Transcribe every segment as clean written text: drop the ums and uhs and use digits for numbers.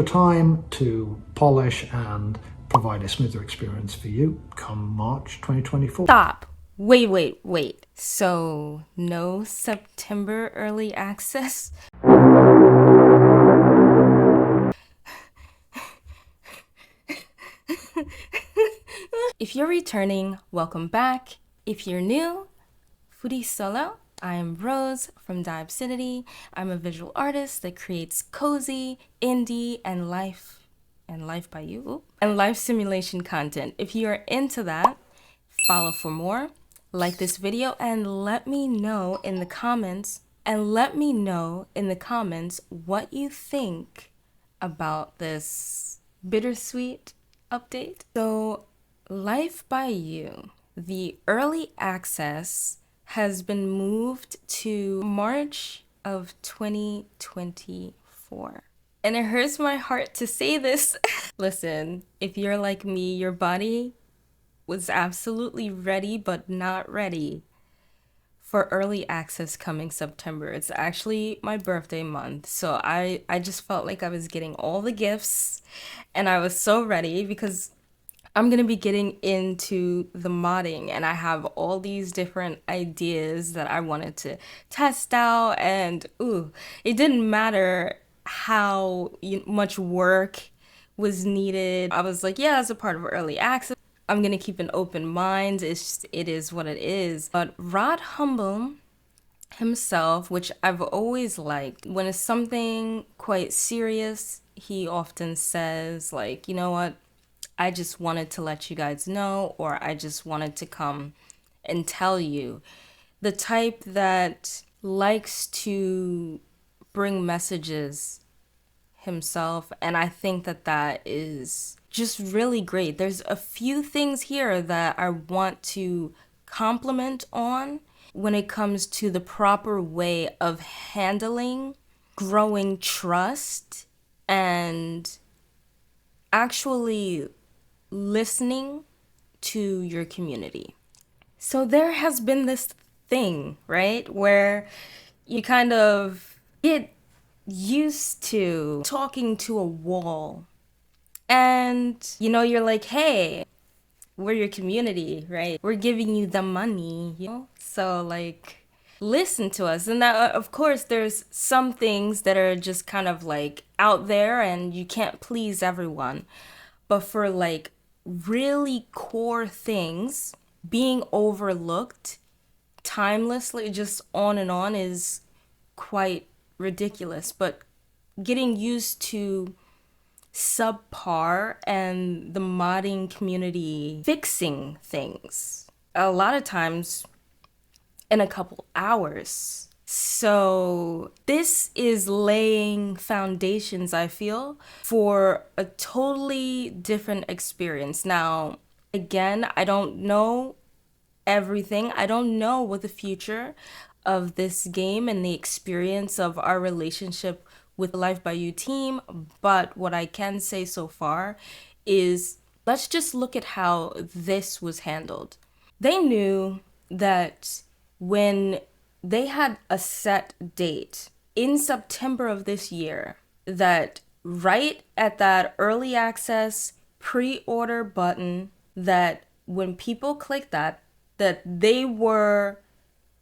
The time to polish and provide a smoother experience for you come March 2024. Stop. Wait. So, no September early access? If you're returning, welcome back. If you're new, foodie solo. I'm Rozz from Diabsidity. I'm a visual artist that creates cozy, indie, and lifebyyou and life simulation content. If you are into that, follow for more, like this video, and let me know in the comments what you think about this Bittersweet update. So, lifebyyou, the early access has been moved to March of 2024. And it hurts my heart to say this. Listen, if you're like me, your body was absolutely ready but not ready for early access coming September. It's actually my birthday month, so I just felt like I was getting all the gifts and I was so ready because I'm gonna be getting into the modding and I have all these different ideas that I wanted to test out, and it didn't matter how much work was needed. I was like, yeah, as a part of early access, I'm gonna keep an open mind. It is what it is. But Rod Humble himself, which I've always liked, when it's something quite serious, he often says like, you know what, I just wanted to let you guys know, or I just wanted to come and tell you. The type that likes to bring messages himself, and I think that that is just really great. There's a few things here that I want to compliment on when it comes to the proper way of handling growing trust and actually listening to your community. So there has been this thing, right, where you kind of get used to talking to a wall. And, you're like, hey, we're your community, right? We're giving you the money, So, like, listen to us. And that, of course, there's some things that are just kind of like out there and you can't please everyone. But for like really core things, being overlooked timelessly, just on and on, is quite ridiculous. But getting used to subpar and the modding community fixing things a lot of times in a couple hours. So this is laying foundations, I feel, for a totally different experience. Now, again, I don't know everything. I don't know what the future of this game and the experience of our relationship with the lifebyyou team, but what I can say so far is let's just look at how this was handled. They knew that when they had a set date in September of this year, that right at that early access pre-order button, that when people click that they were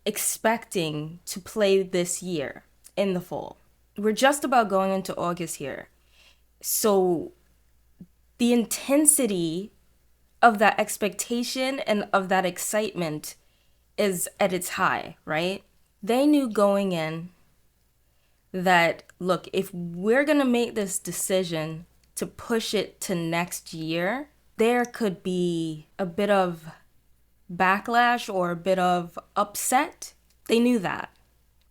expecting to play this year in the fall. We're just about going into August here. So the intensity of that expectation and of that excitement is at its high, right? They knew going in that, look, if we're gonna make this decision to push it to next year, there could be a bit of backlash or a bit of upset. They knew that.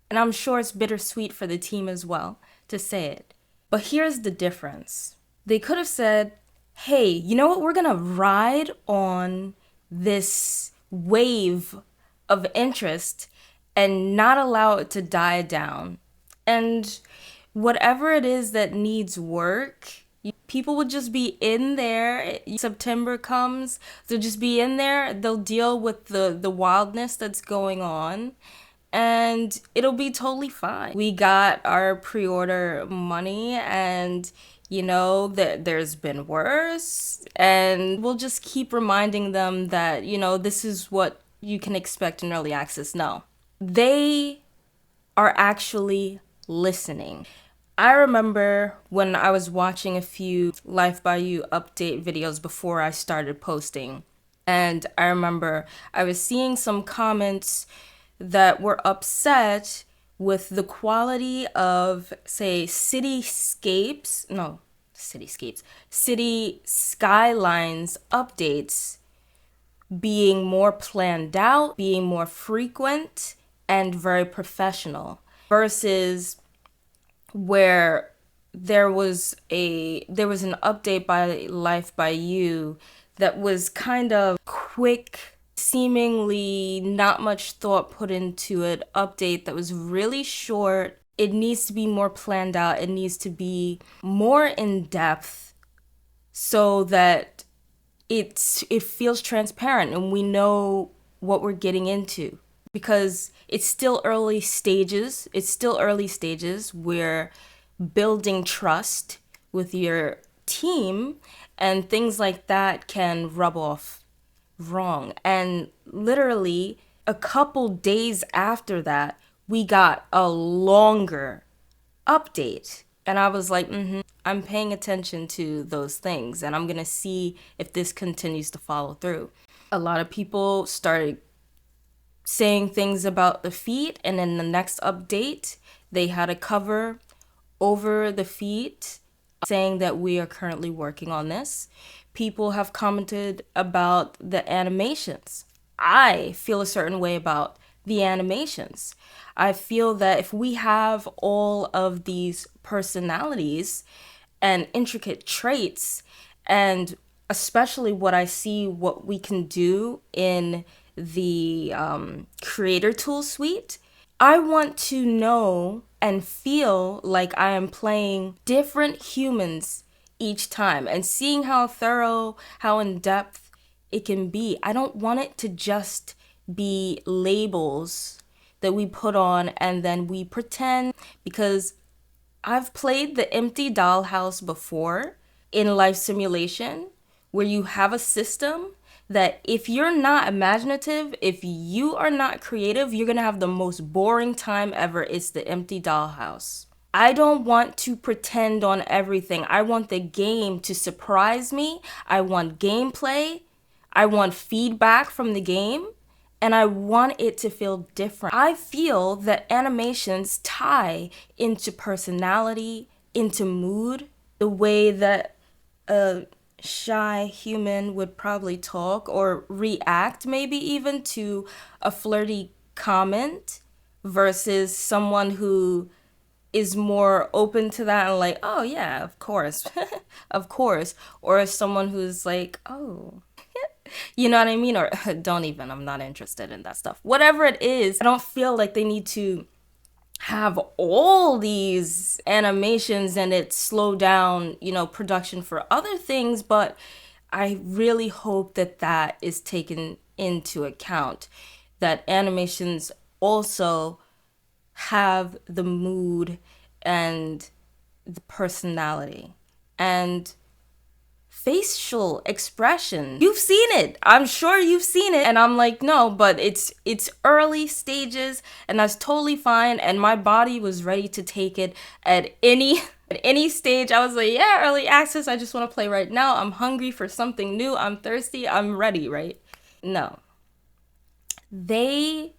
And I'm sure it's bittersweet for the team as well to say it. But here's the difference. They could have said, hey, you know what? We're gonna ride on this wave of interest and not allow it to die down. And whatever it is that needs work, people will just be in there. September comes, they'll just be in there. They'll deal with the wildness that's going on, and it'll be totally fine. We got our pre-order money, and You know, that there's been worse. And we'll just keep reminding them that, you know, this is what you can expect in early access. No, they are actually listening. I remember when I was watching a few lifebyyou update videos before I started posting. And I remember I was seeing some comments that were upset with the quality of, say, city skylines updates being more planned out, being more frequent, and very professional versus where there was an update by lifebyyou that was kind of quick, seemingly not much thought put into it, update that was really short. It needs to be more planned out, it needs to be more in depth so that it feels transparent and we know what we're getting into, because it's still early stages. It's still early stages. We're building trust with your team, and things like that can rub off wrong. And literally a couple days after that, we got a longer update. And I was like, I'm paying attention to those things and I'm going to see if this continues to follow through. A lot of people started saying things about the feet, and in the next update, they had a cover over the feet saying that we are currently working on this. People have commented about the animations. I feel a certain way about the animations. I feel that if we have all of these personalities and intricate traits, and especially what I see what we can do in the creator tool suite, I want to know and feel like I am playing different humans each time and seeing how thorough, how in depth it can be. I don't want it to just be labels that we put on and then we pretend, because I've played the empty dollhouse before in life simulation, where you have a system that if you're not imaginative, if you are not creative, you're gonna have the most boring time ever. It's the empty dollhouse. I don't want to pretend on everything. I want the game to surprise me. I want gameplay. I want feedback from the game. And I want it to feel different. I feel that animations tie into personality, into mood, the way that a shy human would probably talk or react, maybe even to a flirty comment, versus someone who is more open to that and like, oh yeah, of course, of course, or someone who's like, oh, you know what I mean? Or don't even, I'm not interested in that stuff. Whatever it is, I don't feel like they need to have all these animations and it slow down, production for other things, but I really hope that that is taken into account, that animations also have the mood and the personality and facial expression. You've seen it. I'm sure you've seen it. And I'm like, no, but it's early stages and that's totally fine. And my body was ready to take it at any stage. I was like, yeah, early access. I just want to play right now. I'm hungry for something new. I'm thirsty. I'm ready, right? No. They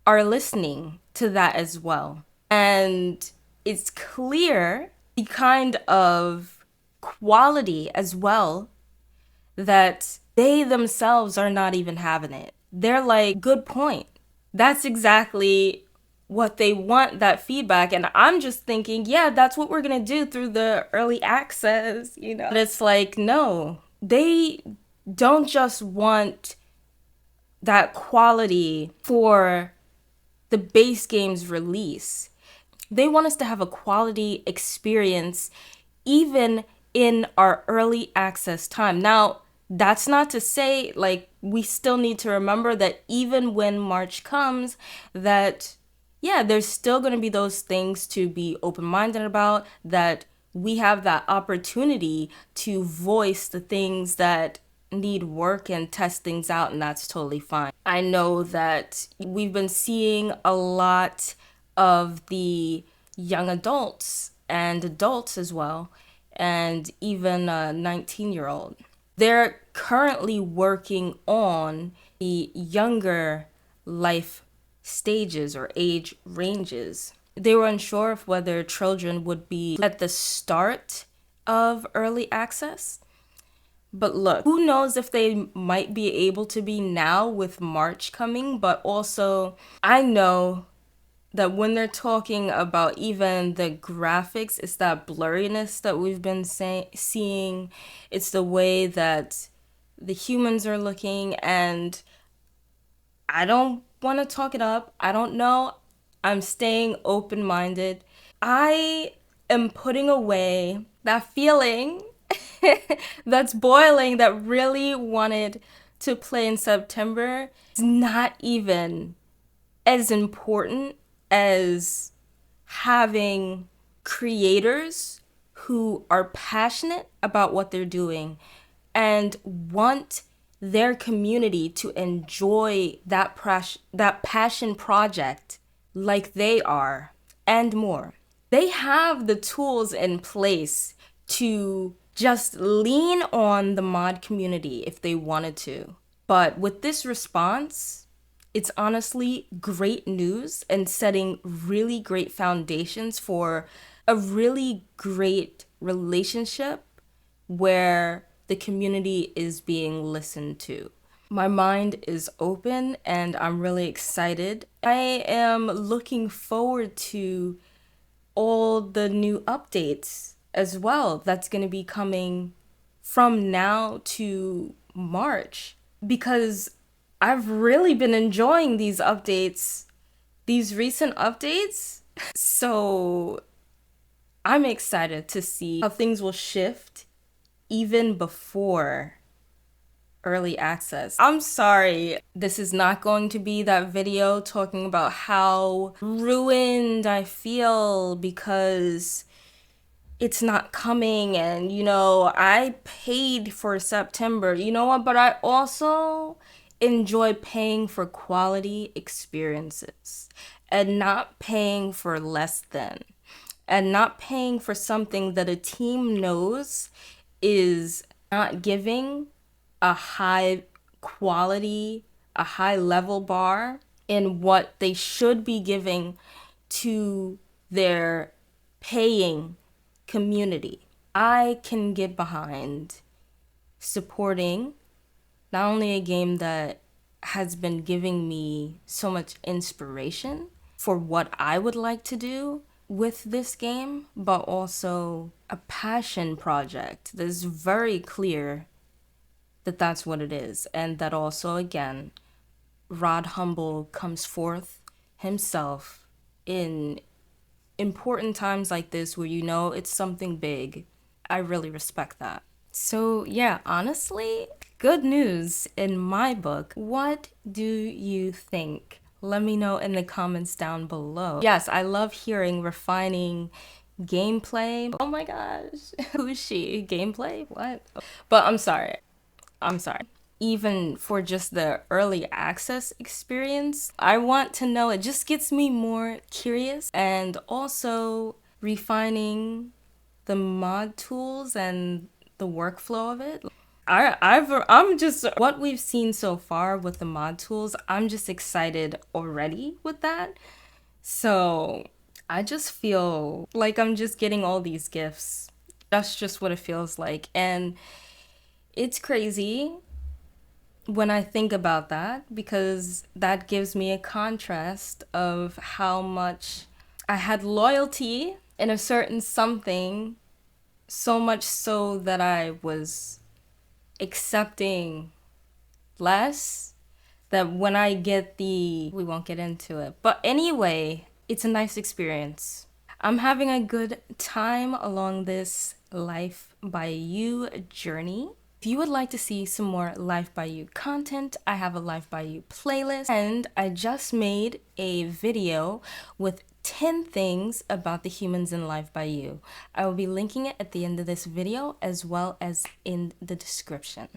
are listening to that as well. And it's clear the kind of quality as well that they themselves are not even having it. They're like, good point. That's exactly what they want, that feedback. And I'm just thinking, yeah, that's what we're gonna do through the early access, But it's like, no, they don't just want that quality for the base game's release. They want us to have a quality experience even in our early access time. Now, that's not to say, like, we still need to remember that even when March comes, that, yeah, there's still going to be those things to be open-minded about, that we have that opportunity to voice the things that need work and test things out, and that's totally fine. I know that we've been seeing a lot of the young adults and adults as well, and even a 19-year-old. They're currently working on the younger life stages or age ranges. They were unsure of whether children would be at the start of early access. But look, who knows if they might be able to be now with March coming, but also I know that when they're talking about even the graphics, it's that blurriness that we've been seeing. It's the way that the humans are looking, and I don't want to talk it up. I don't know. I'm staying open-minded. I am putting away that feeling that's boiling that really wanted to play in September. It's not even as important as having creators who are passionate about what they're doing and want their community to enjoy that passion project like they are and more. They have the tools in place to just lean on the mod community if they wanted to. But with this response, it's honestly great news and setting really great foundations for a really great relationship where the community is being listened to. My mind is open and I'm really excited. I am looking forward to all the new updates as well that's going to be coming from now to March, because I've really been enjoying these updates, these recent updates. So I'm excited to see how things will shift even before early access. I'm sorry, this is not going to be that video talking about how ruined I feel because it's not coming, and I paid for September. You know what? But I also enjoy paying for quality experiences and not paying for less than, and not paying for something that a team knows is not giving a high quality, a high level bar in what they should be giving to their paying community. I can get behind supporting not only a game that has been giving me so much inspiration for what I would like to do with this game, but also a passion project that is very clear that that's what it is. And that also, again, Rod Humble comes forth himself in important times like this where it's something big. I really respect that. So yeah, honestly, good news in my book. What do you think? Let me know in the comments down below. Yes, I love hearing refining gameplay. Oh my gosh, who's she? Gameplay? What? But I'm sorry. Even for just the early access experience, I want to know. It just gets me more curious, and also refining the mod tools and the workflow of it. I'm just, what we've seen so far with the mod tools, I'm just excited already with that. So I just feel like I'm just getting all these gifts. That's just what it feels like. And it's crazy when I think about that, because that gives me a contrast of how much I had loyalty in a certain something, so much so that I was accepting less, that when I get we won't get into it. But anyway, it's a nice experience. I'm having a good time along this Life by You journey. If you would like to see some more Life by You content, I have a Life by You playlist, and I just made a video with 10 things about the humans in Life by You. I will be linking it at the end of this video as well as in the description.